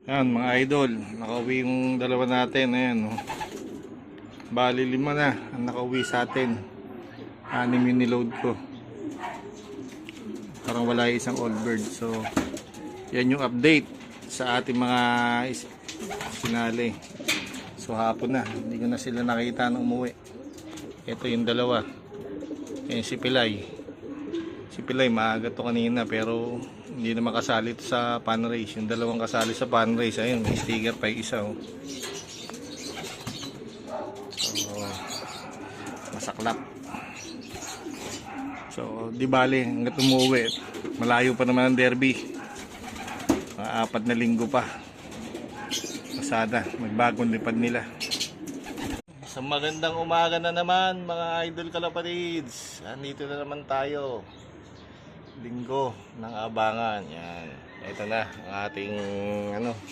Ayan mga idol, nakauwi yung dalawa natin. Ayan, oh. Bali 5 na ang nakauwi sa atin. 6 yung niload ko. Parang wala yung isang old bird. So yan yung update sa ating mga sinali. So hapon na, hindi ko na sila nakita nung umuwi. Ito yung dalawa. Ayan si Pilay. Si Pilay maaga to kanina pero hindi na makasali to sa pan race. Yung dalawang kasali sa pan race, ayun, may sticker pa yung isa, oh. So masaklap. So di bali hanggat umuwi, malayo pa naman ang derby. Mga 4 na linggo pa. Pasada, magbagong lipad nila. Sa magandang umaga na naman mga idol kalapatids. Andito na naman tayo. Linggo ng abangan. Yan. Ito na ang ating